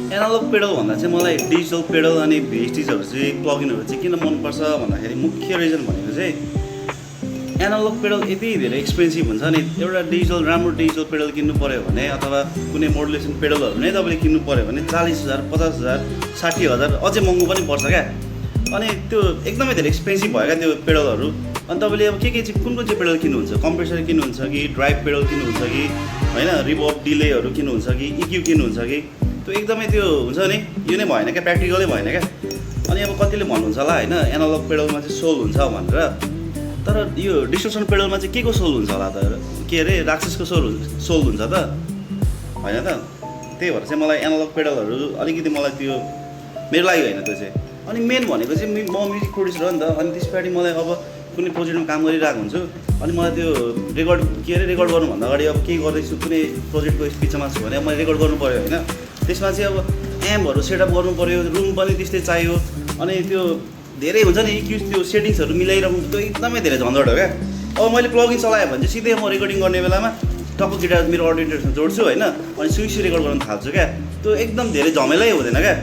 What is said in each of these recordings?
Analogue pedal भन्दा चाहिँ मलाई डिजिटल पेडल अनि भेस्टिजहरू चाहिँ प्लगइनहरू चाहिँ किन मनपर्छ भन्दाखेरि मुख्य रिजन भनेको चाहिँ एनालग पेडल यति धेरै एक्सपेन्सिभ हुन्छ नि। एउटा राम्रो डिजिटल पेडल किन्नु पऱ्यो भने अथवा कुनै मोडुलेसन पेडलहरू नै तपाईँले किन्नु पऱ्यो भने 40,000 50,000 60,000 अझै महँगो पनि पर्छ क्या। अनि त्यो एकदमै धेरै एक्सपेन्सिभ भयो क्या त्यो पेडलहरू। अनि तपाईँले अब के चाहिँ कुन चाहिँ पेडल किन्नुहुन्छ, कम्प्रेसर किन्नुहुन्छ कि ड्राइभ पेडल किन्नुहुन्छ कि होइन, रिबोट डिलेहरू किन्नुहुन्छ कि इक्यू किन्नुहुन्छ कि त्यो एकदमै त्यो हुन्छ नि, यो नै भएन क्या, प्र्याक्टिकलै भएन क्या। अनि अब कतिले भन्नुहुन्छ होला होइन एनालग पेडलमा चाहिँ सोल हुन्छ भनेर, तर यो डिस्टोर्सन पेडलमा चाहिँ के को सोल हुन्छ होला त, के अरे राक्षसको सोल हुन्छ त होइन त। त्यही भएर चाहिँ मलाई एनालग पेडलहरू अलिकति मलाई त्यो मेरो लागि होइन त्यो चाहिँ। अनि मेन भनेको चाहिँ म म्युजिक प्रोड्युसर हो नि त। अनि त्यस पछाडि मलाई अब कुनै प्रोजेक्टमा काम गरिरहेको हुन्छु, अनि मलाई त्यो रेकर्ड गर्नुभन्दा अगाडि अब केही गर्दैछु, कुनै प्रोजेक्टको स्पिचमा छु भने मैले रेकर्ड गर्नु पऱ्यो होइन। त्यसमा चाहिँ अब एम्पहरू सेटअप गर्नु पऱ्यो, रुम पनि त्यस्तै चाहियो। अनि त्यो धेरै हुन्छ नि इक्यु त्यो सेटिङ्सहरू मिलाइरहनु, त्यो एकदमै धेरै झन्झट हो क्या। अब मैले प्लगइन चलाएँ भने चाहिँ सिधै म रेकर्डिङ गर्ने बेलामा टक्क गिटार मेरो अडियो इन्टरफेसमा जोड्छु होइन, अनि सुइसी रेकर्ड गर्न थाल्छु क्या। त्यो एकदम धेरै झमेलै हुँदैन क्या।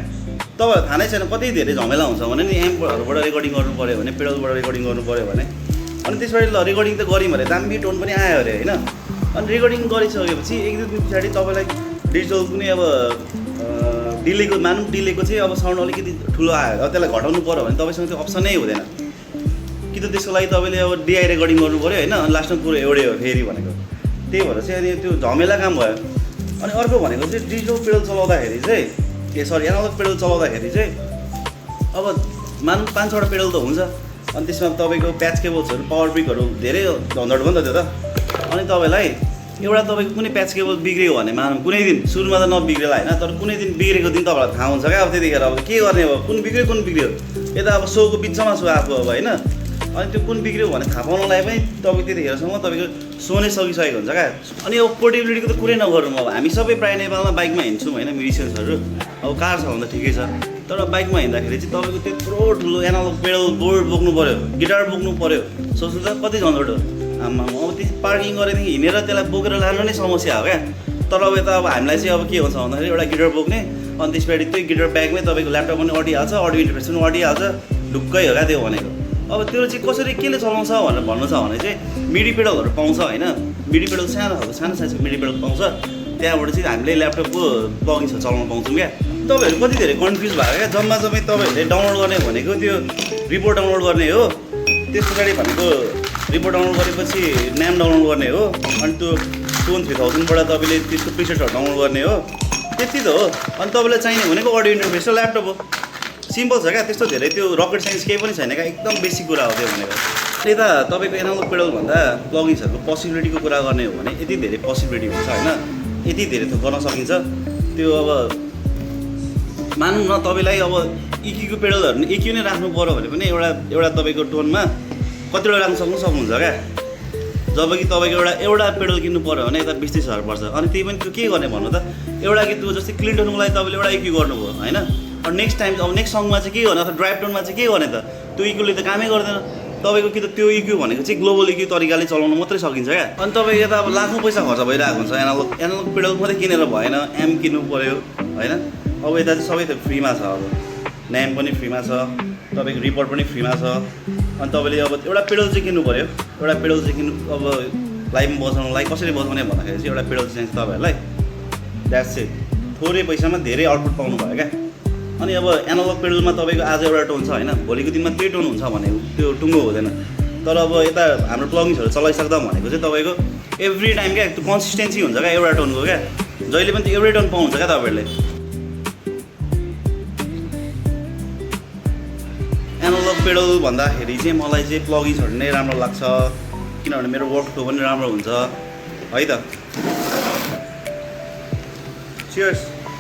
तपाईँहरू थाहा नै छैन कति धेरै झमेला हुन्छ भने नि एम्पहरूबाट रेकर्डिङ गर्नु पऱ्यो भने, पेडलबाट रेकर्डिङ गर्नु पऱ्यो भने। अनि त्यसबाट ल रेकर्डिङ त गऱ्यौँ अरे, दामी टोन पनि आयो अरे होइन। अनि रेकर्डिङ गरिसकेपछि एक दुई दिन पछाडि तपाईँलाई डिजिटल कुनै अब डिलेको मानौँ, डिलेको चाहिँ अब साउन्ड अलिकति ठुलो आयो, अब त्यसलाई घटाउनु पऱ्यो भने तपाईँसँग त्यो अप्सनै हुँदैन कि त। त्यसको लागि तपाईँले अब डिआई रेकर्डिङ गर्नु पऱ्यो होइन, अनि लास्टमा कुरो एउटै हो फेरि भनेको। त्यही भएर चाहिँ अनि त्यो झमेला काम भयो। अनि अर्को भनेको चाहिँ डिजिटल पेडल चलाउँदाखेरि चाहिँ एनालग पेडल चलाउँदाखेरि चाहिँ अब मानौँ 5-6वटा पेडल त हुन्छ, अनि त्यसमा तपाईँको प्याच केबल्सहरू, पावर ब्रिकहरू धेरै झन्झट भयो नि त त्यो त। अनि तपाईँलाई एउटा तपाईँको कुनै प्याच केबल बिग्रियो भने मानौँ कुनै दिन सुरुमा त नबिग्रेला होइन, तर कुनै दिन बिग्रेको दिन तपाईँलाई थाहा हुन्छ क्या। अब त्यतिखेर अब के गर्ने, अब कुन बिग्रियो यता अब सोको बिचमा छु आफू अब होइन। अनि त्यो कुन बिग्रियो भने थाहा पाउनलाई पनि तपाईँ त्यतिखेरसम्म तपाईँको सो नै सकिसकेको हुन्छ क्या। अनि अब पोर्टेबिलिटीको त कुरै नगरौँ, अब हामी सबै प्रायः नेपालमा बाइकमा हिँड्छौँ होइन, म्युजिसियन्सहरू। अब कार छ भने त ठिकै छ, तर बाइकमा हिँड्दाखेरि चाहिँ तपाईँको त्यत्रो ठुलो एनालग पेडल बोर्ड बोक्नु पऱ्यो, गिटार बोक्नु पऱ्यो, सोच्नु त कति झन्झट हो आम्मा। अब त्यो पार्किङ गरेदेखि हिँडेर त्यसलाई बोकेर लानु नै समस्या हो क्या। तर अब यता अब हामीलाई चाहिँ अब के हुन्छ भन्दाखेरि एउटा गिटार बोक्ने, अनि त्यस पछाडि त्यही गिटार ब्यागमै तपाईँको ल्यापटप पनि अडिहाल्छ, अडियो इन्टरफेस पनि अडिहाल्छ, ढुक्कै हो क्या त्यो भनेको। अब त्यो चाहिँ कसरी केले चलाउँछ भनेर भन्नु छ भने चाहिँ मिडी पेडलहरू पाउँछ होइन, मिडी पेडल सानो साइजको मिडी पेडल पाउँछ, त्यहाँबाट चाहिँ हामीले ल्यापटपको प्लगइन्सहरू चलाउन पाउँछौँ क्या। तपाईँहरू कति धेरै कन्फ्युज भएको क्या। जम्मै तपाईँहरूले डाउनलोड गर्ने भनेको त्यो रिपोर्ट डाउनलोड गर्ने हो, त्यस पछाडि भनेको रिपोर्ट डाउनलोड गरेपछि न्याम डाउनलोड गर्ने हो, अनि त्यो टोन 3000बाट तपाईँले त्यसको प्रिसेटहरू डाउनलोड गर्ने हो, त्यति त हो। अनि तपाईँलाई चाहिने भनेको अडियो इन्टरफेस र ल्यापटप हो, सिम्पल छ क्या। त्यस्तो धेरै त्यो रकेट साइन्स केही पनि छैन क्या, एकदम बेसिक कुरा हो त्यो भनेको। यता तपाईँको एनालग पेडल भन्दा प्लगइन्सहरूको पोसिबिलिटीको कुरा गर्ने हो भने यति धेरै पोसिबिलिटी हुन्छ होइन, यति धेरै त गर्न सकिन्छ। त्यो अब मानौँ न तपाईँलाई अब इक्यूको पेडलहरू इक्यू नै राख्नु पऱ्यो भने पनि एउटा तपाईँको टोनमा कतिवटा राख्नु सक्नुहुन्छ क्या। जब कि तपाईँको एउटा पेडल किन्नु पऱ्यो भने यता 20-30 हजार पर्छ। अनि त्यही पनि त्यो के गर्ने भन्नु त, एउटा गीत जस्तै क्लिन टोनको लागि तपाईँले एउटा इक्यू गर्नुभयो होइन, अनि नेक्स्ट टाइम अब नेक्स्ट सङमा चाहिँ के गर्ने, अथवा ड्राइभ टोनमा चाहिँ के गर्ने त, त्यो इक्यूले त कामै गर्दैन तपाईँको। कि त त्यो इक्यू भनेको चाहिँ ग्लोबल इक्यू तरिकाले चलाउनु मात्रै सकिन्छ क्या। अनि तपाईँ यता अब लाखौँ पैसा खर्च भइरहेको हुन्छ एनालग पेडल मात्रै किनेर भएन, एम किन्नु पऱ्यो होइन। अब यता चाहिँ सबै त फ्रीमा छ, अब न्याम पनि फ्रीमा छ, तपाईँको रिपोर्ट पनि फ्रीमा छ। अनि तपाईँले अब एउटा पेडल चाहिँ किन्नु पऱ्यो, एउटा पेडल चाहिँ किन्नु अब लाइभमा बजाउनलाई कसरी बजाउने भन्दाखेरि चाहिँ एउटा पेडल चाहिँ चाहिन्छ तपाईँहरूलाई, द्याट्स इट। थोरै पैसामा धेरै आउटपुट पाउनु भयो क्या। अनि अब एनालग पेडलमा तपाईँको आज एउटा टोन छ होइन, भोलिको दिनमा त्यही टोन हुन्छ भने त्यो टुङ्गो हुँदैन। तर अब यता हाम्रो प्लगइन्सहरू चलाइसक्दा भनेको चाहिँ तपाईँको एभ्री टाइम क्या त्यो कन्सिस्टेन्सी हुन्छ क्या एउटा टोनको क्या, जहिले पनि त्यो एउटै टोन पाउँछ क्या तपाईँहरूले। एनालग पेडल भन्दाखेरि चाहिँ मलाई चाहिँ प्लगइन्सहरू नै राम्रो लाग्छ, किनभने मेरो वर्कफ्लो पनि राम्रो हुन्छ है त। चियर्स।